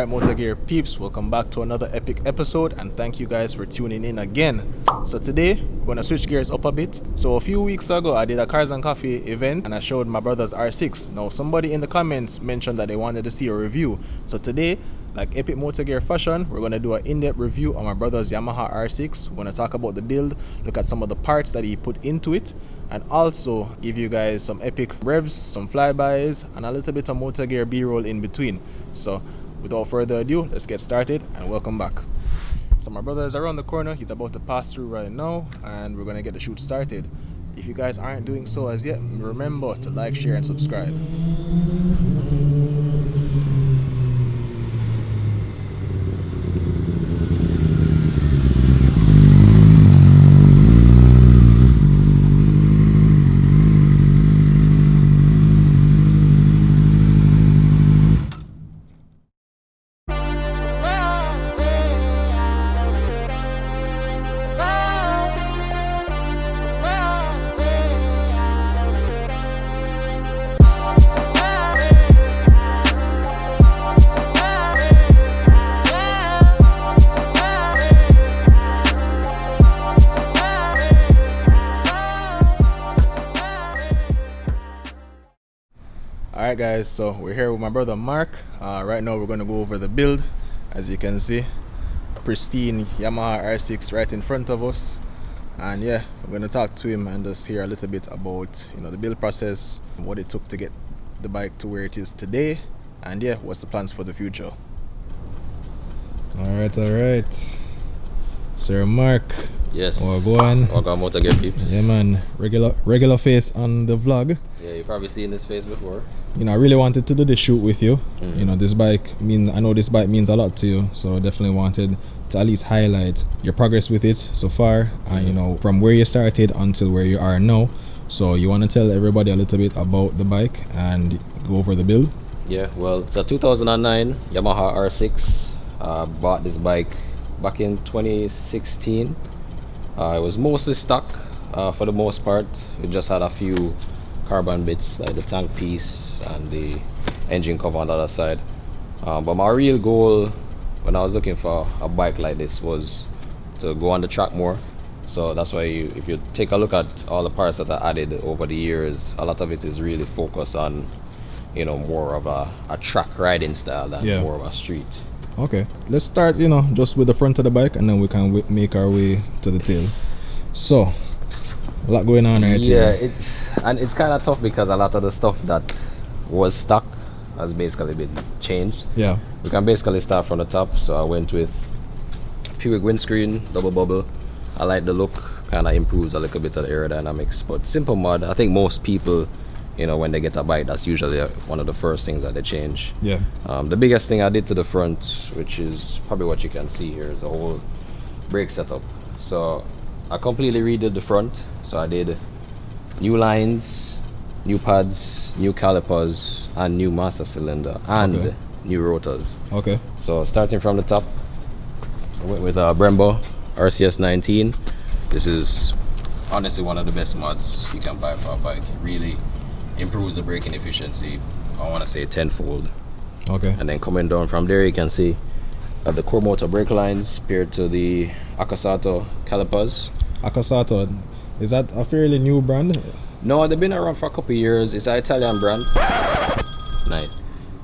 Alright, MotoGear peeps, welcome back to another epic episode, and thank you guys for tuning in again. So today we're gonna switch gears up a bit. So a few weeks ago I did a Cars and Coffee event and I showed my brother's R6. Now somebody in the comments mentioned that they wanted to see a review. So today, like epic MotoGear fashion, we're gonna do an in-depth review on my brother's Yamaha R6. We're gonna talk about the build, look at some of the parts that he put into it, and also give you guys some epic revs, some flybys, and a little bit of MotoGear B-roll in between. So without further ado, let's get started and welcome back. So my brother is around the corner, he's about to pass through right now, and we're gonna get the shoot started. If you guys aren't doing so as yet, remember to like, share, and subscribe. Alright guys, so we're here with my brother Mark. Right now we're going to go over the build. As you can see, pristine Yamaha R6 right in front of us. And yeah, we're going to talk to him and just hear a little bit about, you know, the build process, what it took to get the bike to where it is today, and yeah, what's the plans for the future. Alright. Sir Mark. Yes. Oh, go on. Welcome MotoGear peeps. Yeah man, regular face on the vlog. Yeah, you've probably seen this face before. You know, I really wanted to do the shoot with you. You know, this bike I know this bike means a lot to you, so definitely wanted to at least highlight your progress with it so far, and you know, from where you started until where you are now. So you want to tell everybody a little bit about the bike and go over the build? Yeah, well, it's a 2009 Yamaha R6. Bought this bike back in 2016. It was mostly stock for the most part. It just had a few carbon bits like the tank piece and the engine cover on the other side. But my real goal when I was looking for a bike like this was to go on the track more. So that's why if you take a look at all the parts that I added over the years, a lot of it is really focused on, you know, more of a track riding style than more of a street. Okay, let's start, you know, just with the front of the bike, and then we can make our way to the tail. So a lot going on right here. It's kind of tough because a lot of the stuff that was stock has basically been changed. Yeah, we can basically start from the top. So I went with Puig windscreen, double bubble. I like the look, kind of improves a little bit of the aerodynamics, but simple mod. I think most people, you know, when they get a bike, that's usually one of the first things that they change. Yeah. The biggest thing I did to the front, which is probably what you can see here, is the whole brake setup. So I completely redid the front. So I did new lines, new pads, new calipers, and new master cylinder, and new rotors. Okay. So starting from the top, I went with a Brembo RCS 19. This is honestly one of the best mods you can buy for a bike. It really improves the braking efficiency, I want to say tenfold. Okay. And then coming down from there, you can see the core motor brake lines paired to the Akasato calipers. Akasato, is that a fairly new brand? No, they've been around for a couple of years. It's an Italian brand. Nice.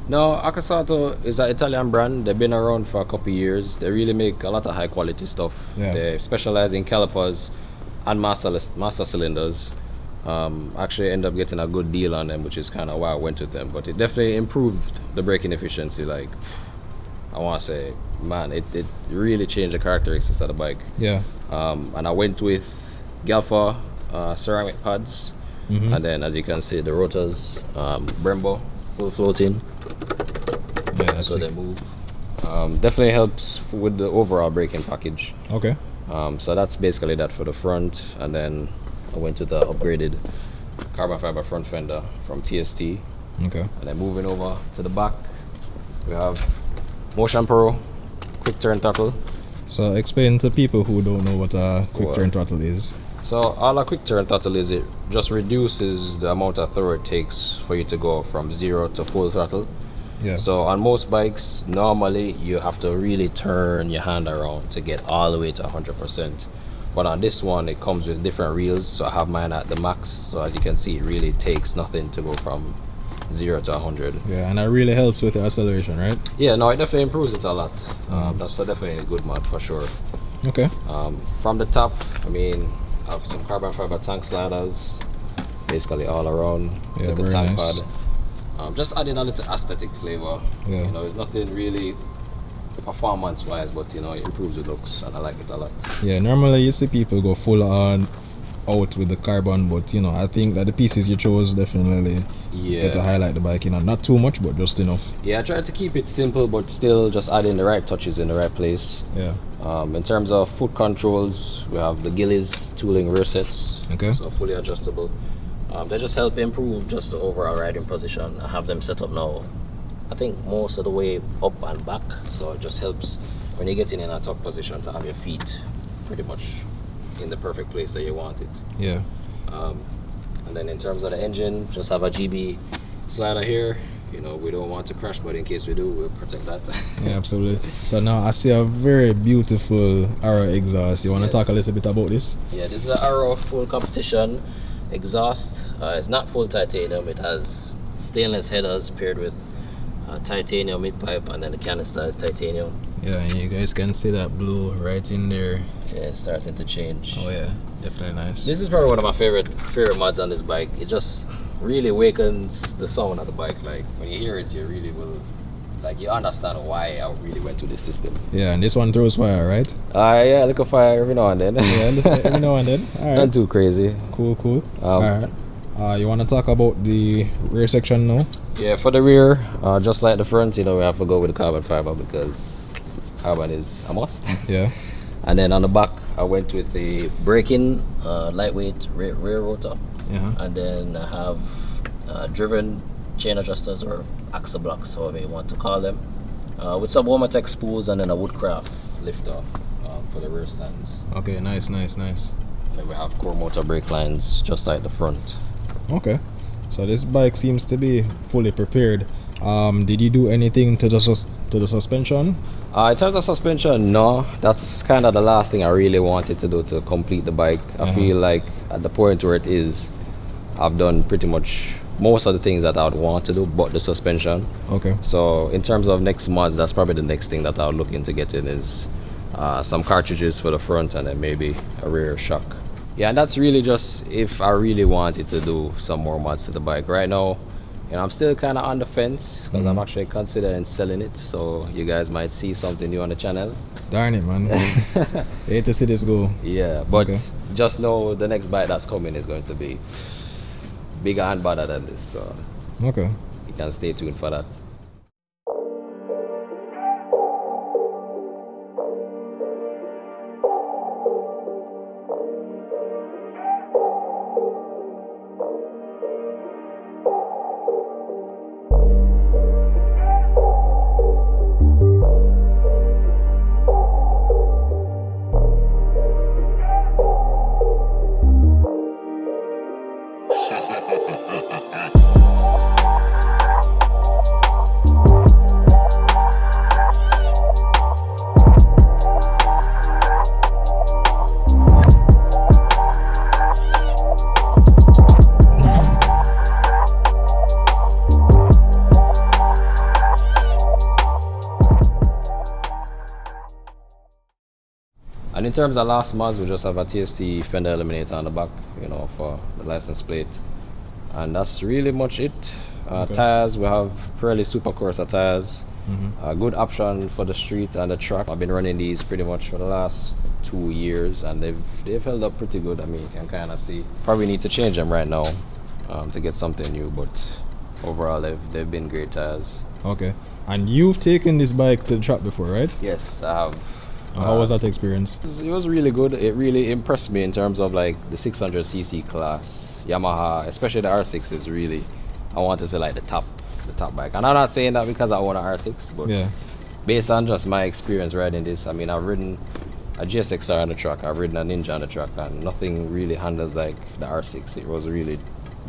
No, Akasato is an Italian brand. They've been around for a couple of years. They really make a lot of high quality stuff. Yeah. They specialize in calipers and master cylinders. Actually end up getting a good deal on them, which is kind of why I went with them. But it definitely improved the braking efficiency. Like, I want to say, man, it really changed the characteristics of the bike. Yeah. And I went with Galfa ceramic pads, and then as you can see, the rotors, Brembo full floating. Yeah, so they move. Definitely helps with the overall braking package. Okay. So that's basically that for the front, and then I went to the upgraded carbon fiber front fender from TST. Okay. And then moving over to the back, we have Motion Pro quick turn throttle. So explain to people who don't know what a quick turn throttle is. So all a quick turn throttle is, it just reduces the amount of throw it takes for you to go from 0 to full throttle. Yeah. So on most bikes, normally you have to really turn your hand around to get all the way to 100%. But on this one, it comes with different reels, so I have mine at the max. So as you can see, it really takes nothing to go from 0 to 100. Yeah, and that really helps with the acceleration, right? Yeah, no, it definitely improves it a lot. That's definitely a good mod for sure. Okay. From the top, I mean, I have some carbon fiber tank sliders, basically all around. Yeah, Little very tank nice. pad. Just adding a little aesthetic flavor. Yeah. You know, it's nothing really performance wise, but you know, it improves the looks and I like it a lot. Yeah, normally you see people go full on out with the carbon, but you know, I think that the pieces you chose definitely get to highlight the bike, you know, not too much but just enough. Yeah, I tried to keep it simple but still just adding the right touches in the right place. Yeah. In terms of foot controls, we have the Gillies tooling rear sets. Okay. So fully adjustable. They just help improve just the overall riding position. I have them set up now, I think most of the way up and back, so it just helps when you're getting in a top position to have your feet pretty much in the perfect place that you want it. Yeah. And then in terms of the engine, just have a GB slider here. You know, we don't want to crash, but in case we do, we'll protect that. Yeah, absolutely. So now I see a very beautiful Arrow exhaust. You want to talk a little bit about this? Yeah, this is an Arrow full competition exhaust. It's not full titanium. It has stainless headers paired with titanium mid pipe, and then the canister is titanium. Yeah, and you guys can see that blue right in there. Yeah, it's starting to change. Oh yeah, definitely nice. This is probably one of my favorite mods on this bike. It just really awakens the sound of the bike. Like when you hear it, you really will, like, you understand why I really went to this system. Yeah, and this one throws fire, right? Yeah, look at fire every now and then. Yeah, every now and then. All right. Not too crazy. Cool. All right. You want to talk about the rear section now? Yeah, for the rear, just like the front, you know, we have to go with the carbon fiber because carbon is a must. Yeah. And then on the back, I went with the braking lightweight rear rotor. Yeah. And then I have driven chain adjusters or axle blocks, however you want to call them, with some Womatech spools and then a Woodcraft lifter for the rear stands. Okay, nice. And we have core motor brake lines just like the front. Okay, so this bike seems to be fully prepared. Did you do anything to the suspension? In terms of suspension, no. That's kind of the last thing I really wanted to do to complete the bike. I feel like at the point where it is, I've done pretty much most of the things that I would want to do, but the suspension. Okay. So in terms of next mods, that's probably the next thing that I'll look into getting is some cartridges for the front and then maybe a rear shock. Yeah, and that's really just if I really wanted to do some more mods to the bike. Right now, you know, I'm still kind of on the fence because I'm actually considering selling it, so you guys might see something new on the channel. Darn it, man. Hate to see this go. Yeah, but just know the next bike that's coming is going to be bigger and better than this, so okay, you can stay tuned for that. And in terms of last mods, we just have a TST fender eliminator on the back, you know, for the license plate, and that's really much it. Tires, we have Pirelli Super Corsa tires. A good option for the street and the track. I've been running these pretty much for the last 2 years and they've held up pretty good. I mean, you can kind of see. Probably need to change them right now to get something new, but overall they've been great tires. Okay, and you've taken this bike to the track before, right? Yes, I have. How was that experience? It was really good. It really impressed me in terms of like the 600cc class. Yamaha, especially the R6 is really, I want to say, like the top bike. And I'm not saying that because I own an R6, but based on just my experience riding this, I mean, I've ridden a GSXR on the track, I've ridden a Ninja on the track, and nothing really handles like the R6. It was really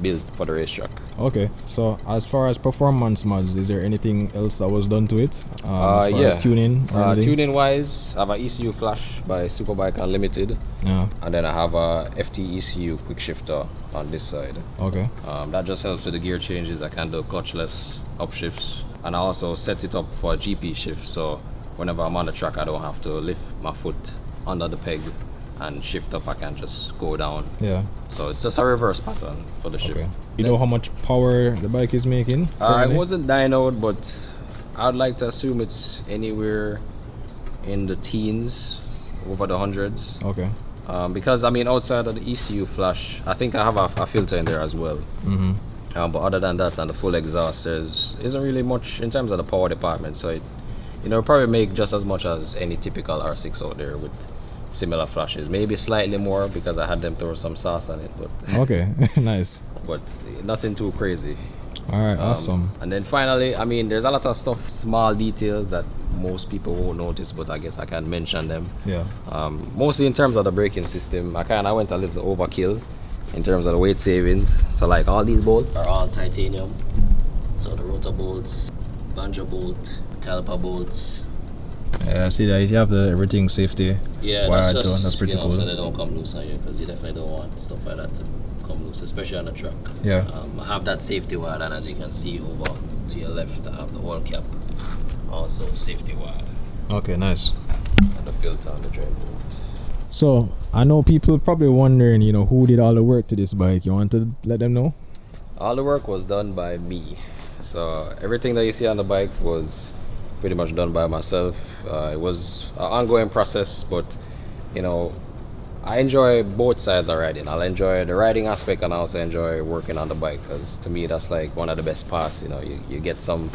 built for the racetrack. Okay, so as far as performance mods, is there anything else that was done to it? As far as tuning? Tuning wise, I have a ECU flash by Superbike Unlimited. Yeah. And then I have a FT ECU quick shifter on this side. Okay. That just helps with the gear changes. I can do clutchless upshifts. And I also set it up for a GP shift, so whenever I'm on the track I don't have to lift my foot under the peg and shift up. I can just go down. Yeah. So it's just a reverse pattern for the shift. Okay. You know how much power the bike is making? I wasn't dynoed, but I'd like to assume it's anywhere in the teens, over the hundreds. Okay. Because I mean, outside of the ECU flash, I think I have a filter in there as well. Mm-hmm. But other than that, and the full exhaust, isn't really much in terms of the power department. So it, probably make just as much as any typical R6 out there with similar flashes. Maybe slightly more because I had them throw some sauce on it. But okay, nice. But nothing too crazy. All right, awesome. And then finally, I mean, there's a lot of stuff, small details that most people won't notice, but I guess I can mention them. Yeah. Mostly in terms of the braking system, I went a little overkill in terms of the weight savings. So like all these bolts are all titanium. So the rotor bolts, banjo bolt, caliper bolts. Yeah, I see that you have everything safety. Yeah, wired that's just, that's pretty cool. So they don't come loose on you, because you definitely don't want stuff like that to come loose, especially on the truck. Yeah. I have that safety wire, and as you can see over to your left, I have the oil cap, also safety wire. Okay, nice. And the filter on the drain bolt. So I know people probably wondering, who did all the work to this bike. You want to let them know? All the work was done by me. So everything that you see on the bike was pretty much done by myself. It was an ongoing process, but I enjoy both sides of riding. I'll enjoy the riding aspect, and I also enjoy working on the bike, because to me that's like one of the best parts. You get some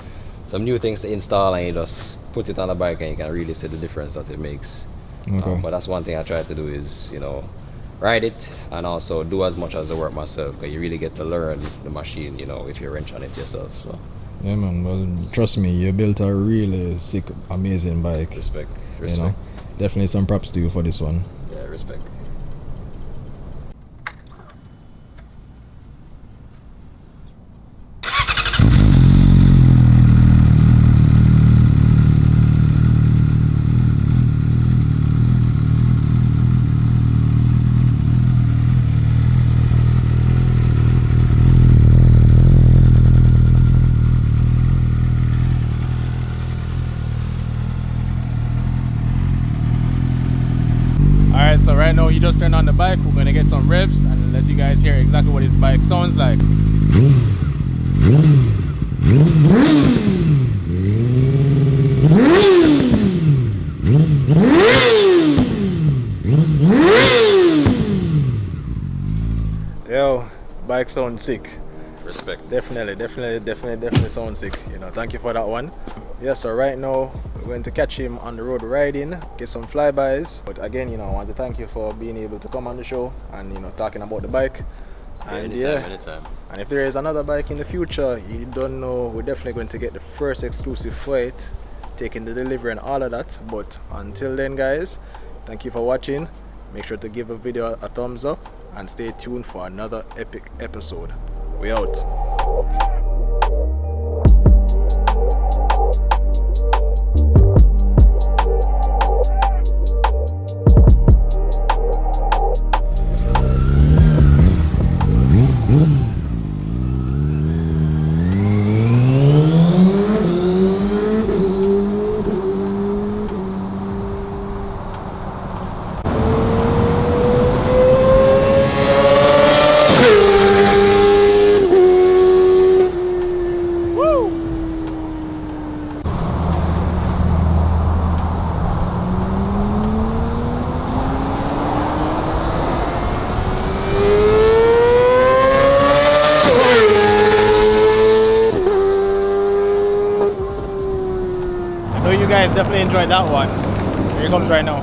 new things to install, and you just put it on the bike and you can really see the difference that it makes. Okay. But that's one thing I try to do is ride it and also do as much as the work myself, because you really get to learn the machine if you wrench on it yourself. So yeah, man. Well, trust me, you built a really sick, amazing bike. Respect. Definitely some props to you for this one. Yeah, respect. Alright, so right now he just turned on the bike. We're gonna get some revs and let you guys hear exactly what his bike sounds like. Yo, bike sounds sick. Respect. Definitely sounds sick. Thank you for that one. Yeah, so right now we're going to catch him on the road riding, get some flybys. But again, I want to thank you for being able to come on the show and talking about the bike. And anytime. And if there is another bike in the future, you don't know, we're definitely going to get the first exclusive for it, taking the delivery and all of that. But until then, guys, thank you for watching. Make sure to give the video a thumbs up and stay tuned for another epic episode. We out. You guys definitely enjoyed that one. Here he comes right now.